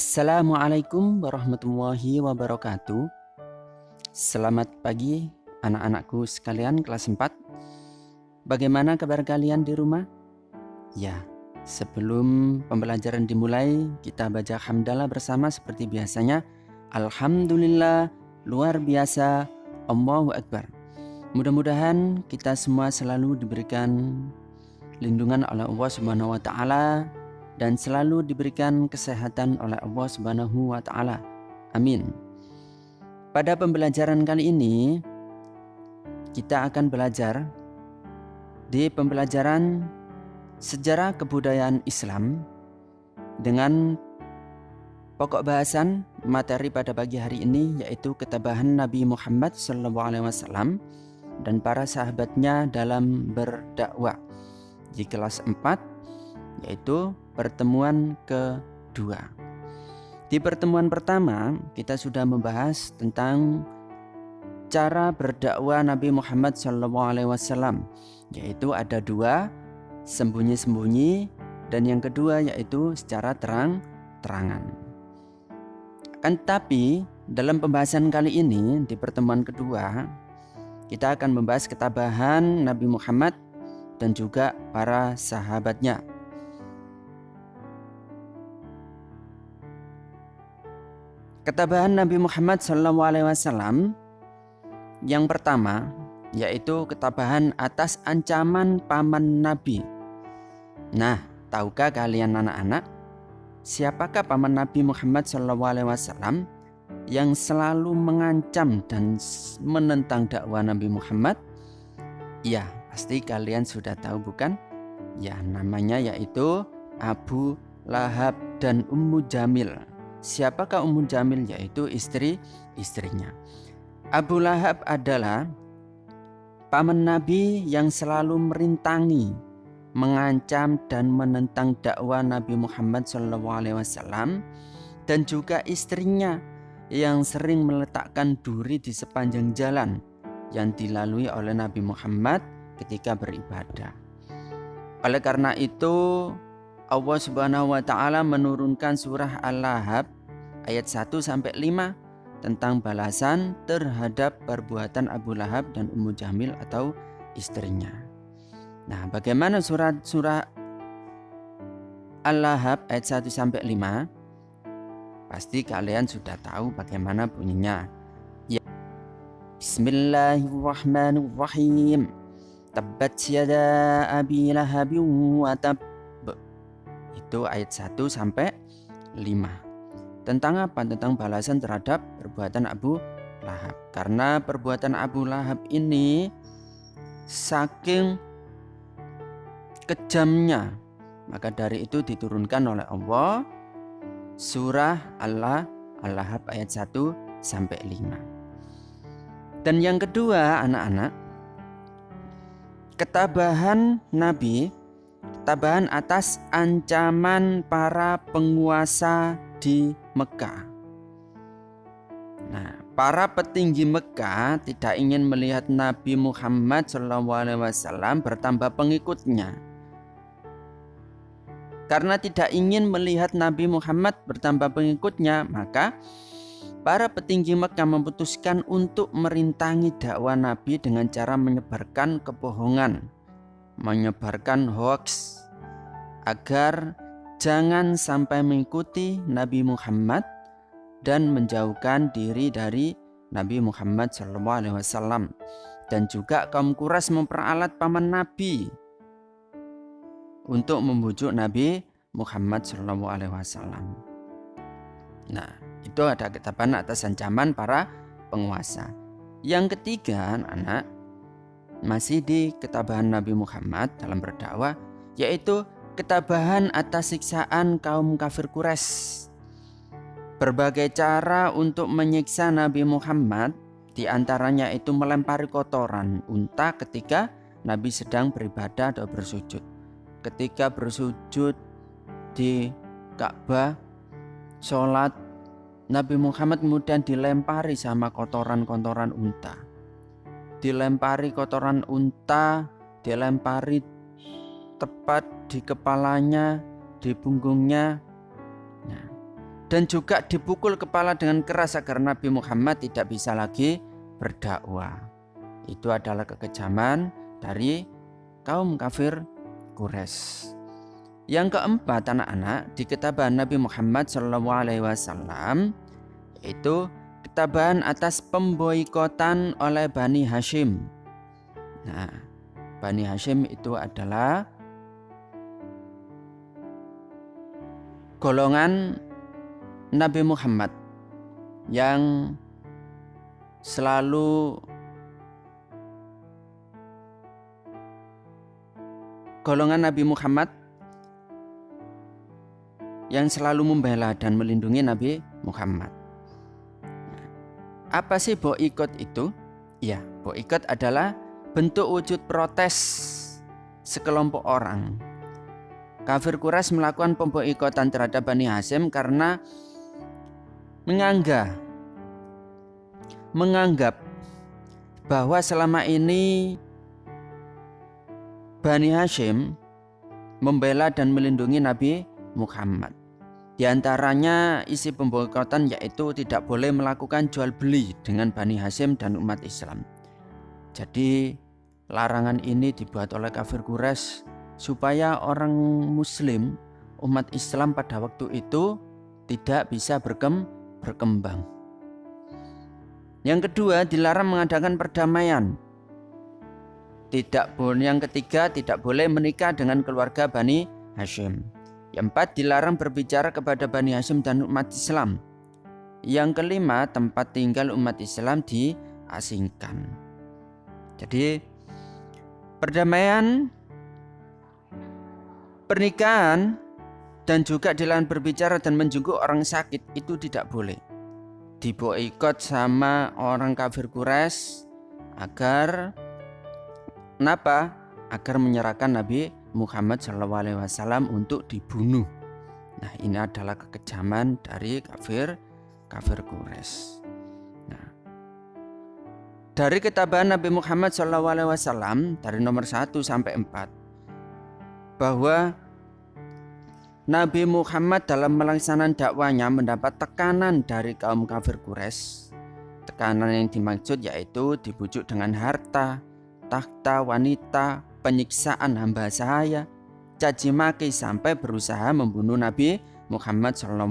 Assalamualaikum warahmatullahi wabarakatuh. Selamat pagi anak-anakku sekalian kelas 4. Bagaimana kabar kalian di rumah? Ya, sebelum pembelajaran dimulai, kita baca hamdalah bersama seperti biasanya. Alhamdulillah, luar biasa, Allahu Akbar. Mudah-mudahan kita semua selalu diberikan lindungan oleh Allah Subhanahu wa taala dan selalu diberikan kesehatan oleh Allah Subhanahu wa taala. Amin. Pada pembelajaran kali ini kita akan belajar di pembelajaran sejarah kebudayaan Islam dengan pokok bahasan materi pada pagi hari ini yaitu ketabahan Nabi Muhammad SAW dan para sahabatnya dalam berdakwah di kelas 4, yaitu pertemuan kedua. Di pertemuan pertama kita sudah membahas tentang cara berdakwah Nabi Muhammad SAW, yaitu ada dua, sembunyi-sembunyi, dan yang kedua yaitu secara terang-terangan. Tetapi dalam pembahasan kali ini di pertemuan kedua kita akan membahas ketabahan Nabi Muhammad dan juga para sahabatnya. Ketabahan Nabi Muhammad SAW yang pertama yaitu ketabahan atas ancaman paman Nabi. Nah, tahukah kalian anak-anak siapakah paman Nabi Muhammad SAW yang selalu mengancam dan menentang dakwah Nabi Muhammad? Ya, pasti kalian sudah tahu bukan? Ya, namanya yaitu Abu Lahab dan Ummu Jamil. Siapakah Ummu Jamil? Yaitu istrinya. Abu Lahab adalah paman Nabi yang selalu merintangi, mengancam dan menentang dakwah Nabi Muhammad SAW, dan juga istrinya yang sering meletakkan duri di sepanjang jalan yang dilalui oleh Nabi Muhammad ketika beribadah. Oleh karena itu Allah Subhanahu wa taala menurunkan surah Al-Lahab ayat 1-5 tentang balasan terhadap perbuatan Abu Lahab dan Ummu Jamil atau istrinya. Nah, bagaimana surah Al-Lahab ayat 1-5? Pasti kalian sudah tahu bagaimana bunyinya. Ya. Bismillahirrahmanirrahim. Tabbat yada abi lahabin wa tab. Itu ayat 1-5. Tentang apa? Tentang balasan terhadap perbuatan Abu Lahab. Karena perbuatan Abu Lahab ini saking kejamnya, maka dari itu diturunkan oleh Allah surah Al-Lahab ayat 1-5. Dan yang kedua anak-anak, ketabahan Nabi, ketabahan atas ancaman para penguasa di Mekah. Nah, para petinggi Mekah tidak ingin melihat Nabi Muhammad SAW bertambah pengikutnya. Karena tidak ingin melihat Nabi Muhammad bertambah pengikutnya, maka para petinggi Mekah memutuskan untuk merintangi dakwah Nabi dengan cara menyebarkan kebohongan, menyebarkan hoax agar jangan sampai mengikuti Nabi Muhammad dan menjauhkan diri dari Nabi Muhammad SAW. Dan juga kaum Quraisy memperalat paman Nabi untuk membujuk Nabi Muhammad SAW. Nah, itu ada ketabahan atas ancaman para penguasa. Yang ketiga, anak, masih di ketabahan Nabi Muhammad dalam berdakwah, yaitu ketabahan atas siksaan kaum kafir Quraisy. Berbagai cara untuk menyiksa Nabi Muhammad, diantaranya itu melempari kotoran unta ketika Nabi sedang beribadah atau bersujud. Ketika bersujud di Ka'bah, sholat, Nabi Muhammad kemudian dilempari sama kotoran-kotoran unta. Dilempari kotoran unta, dilempari tepat di kepalanya, di punggungnya. Nah, dan juga dipukul kepala dengan keras agar Nabi Muhammad tidak bisa lagi berdakwah. Itu adalah kekejaman dari kaum kafir Quraisy. Yang keempat, anak-anak, di ketabahan Nabi Muhammad SAW yaitu ketabahan atas pemboikotan oleh Bani Hashim. Nah, Bani Hashim itu adalah golongan Nabi Muhammad yang selalu membela dan melindungi Nabi Muhammad. Apa sih boikot itu? Ya, boikot adalah bentuk wujud protes sekelompok orang. Kafir Quraisy melakukan pemboikotan terhadap Bani Hashim karena menganggap bahwa selama ini Bani Hashim membela dan melindungi Nabi Muhammad. Di antaranya isi pemboikotan yaitu tidak boleh melakukan jual beli dengan Bani Hashim dan umat Islam. Jadi larangan ini dibuat oleh kafir Quraisy supaya orang Muslim, umat Islam pada waktu itu tidak bisa berkembang. Yang kedua, dilarang mengadakan perdamaian. Yang ketiga, tidak boleh menikah dengan keluarga Bani Hashim. Yang empat, dilarang berbicara kepada Bani Hashim dan umat Islam. Yang kelima, tempat tinggal umat Islam diasingkan. Jadi perdamaian, pernikahan, dan juga dilarang berbicara dan menjenguk orang sakit itu tidak boleh. Diboikot sama orang kafir Quraisy agar kenapa? Agar menyerahkan Nabi Muhammad SAW untuk dibunuh. Nah, ini adalah kekejaman dari kafir Quraisy. Nah, dari ketabahan Nabi Muhammad SAW dari nomor 1 sampai 4 bahwa Nabi Muhammad dalam melaksanakan dakwanya mendapat tekanan dari kaum kafir Quraisy. Tekanan yang dimaksud yaitu dibujuk dengan harta, takhta, wanita, penyiksaan hamba sahaya, caci maki sampai berusaha membunuh Nabi Muhammad SAW.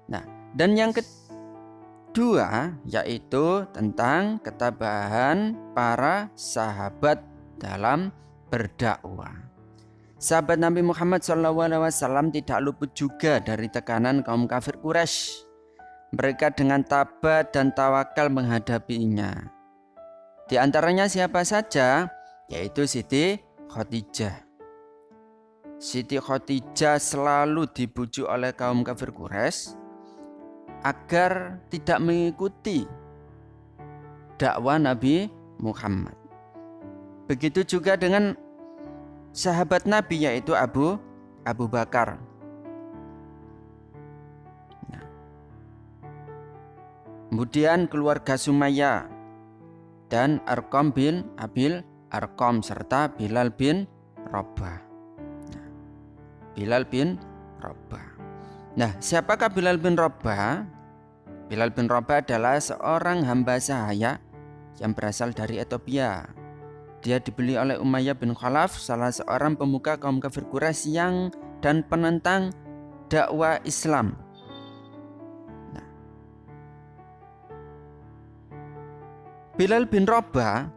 Nah, dan yang kedua yaitu tentang ketabahan para sahabat dalam berdakwah. Sahabat Nabi Muhammad SAW tidak luput juga dari tekanan kaum kafir Quraisy. Mereka dengan tabah dan tawakal menghadapinya. Di antaranya siapa saja? Yaitu Siti Khadijah. Siti Khadijah selalu dibujuk oleh kaum kafir Quraisy agar tidak mengikuti dakwah Nabi Muhammad. Begitu juga dengan sahabat Nabi yaitu Abu Bakar. Nah, kemudian keluarga Sumayyah dan Arqam bin Abil Arqam serta Bilal bin Rabah. Nah, Bilal bin Rabah. Nah, siapakah Bilal bin Rabah? Bilal bin Rabah adalah seorang hamba sahaya yang berasal dari Ethiopia. Dia dibeli oleh Umayyah bin Khalaf, salah seorang pemuka kaum kafir Quraisy dan penentang dakwah Islam. Nah, Bilal bin Rabah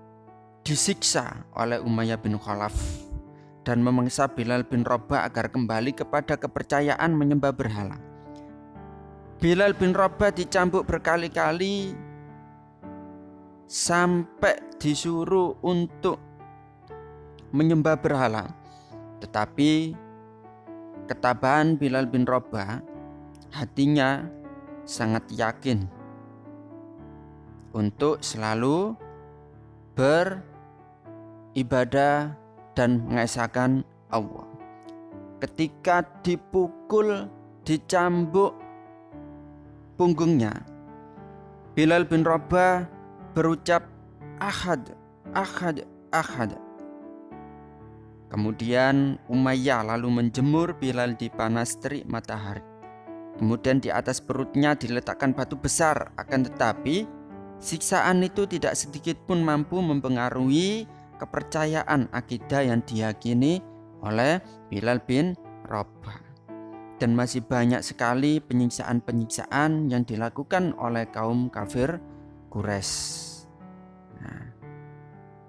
disiksa oleh Umayyah bin Khalaf dan memaksa Bilal bin Rabah agar kembali kepada kepercayaan menyembah berhala. Bilal bin Rabah dicambuk berkali-kali sampai disuruh untuk menyembah berhala. Tetapi ketabahan Bilal bin Rabah, hatinya sangat yakin untuk selalu beribadah dan mengesahkan Allah. Ketika dipukul, dicambuk punggungnya, Bilal bin Rabah berucap ahad, ahad, ahad. Kemudian Umayyah lalu menjemur Bilal di panas terik matahari. Kemudian di atas perutnya diletakkan batu besar, akan tetapi siksaan itu tidak sedikit pun mampu mempengaruhi kepercayaan akidah yang diyakini oleh Bilal bin Rabah. Dan masih banyak sekali penyiksaan-penyiksaan yang dilakukan oleh kaum kafir Quraisy.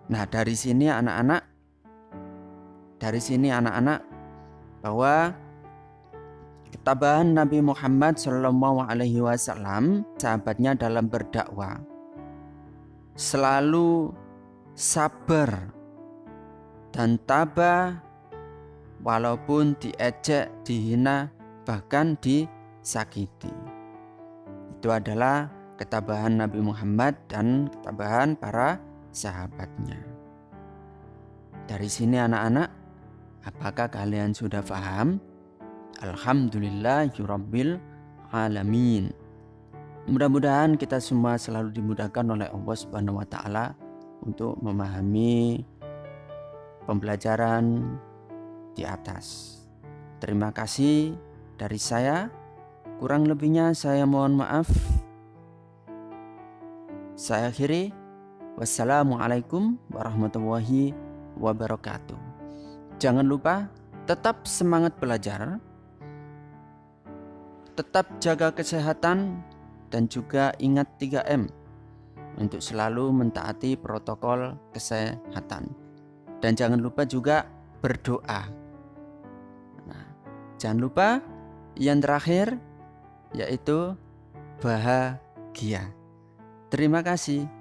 Nah, dari sini anak-anak bahwa ketabahan Nabi Muhammad SAW, sahabatnya dalam berdakwah, selalu sabar dan tabah walaupun diejek, dihina, bahkan disakiti. Itu adalah ketabahan Nabi Muhammad dan ketabahan para sahabatnya. Dari sini anak-anak, apakah kalian sudah paham? Alhamdulillahirabbil alamin. Mudah-mudahan kita semua selalu dimudahkan oleh Allah Subhanahu wa taala untuk memahami pembelajaran di atas. Terima kasih dari saya. Kurang lebihnya saya mohon maaf. Saya akhiri. Wassalamualaikum warahmatullahi wabarakatuh. Jangan lupa tetap semangat belajar, tetap jaga kesehatan, dan juga ingat 3M untuk selalu mentaati protokol kesehatan. Dan jangan lupa juga berdoa. Nah, jangan lupa yang terakhir yaitu bahagia. Terima kasih.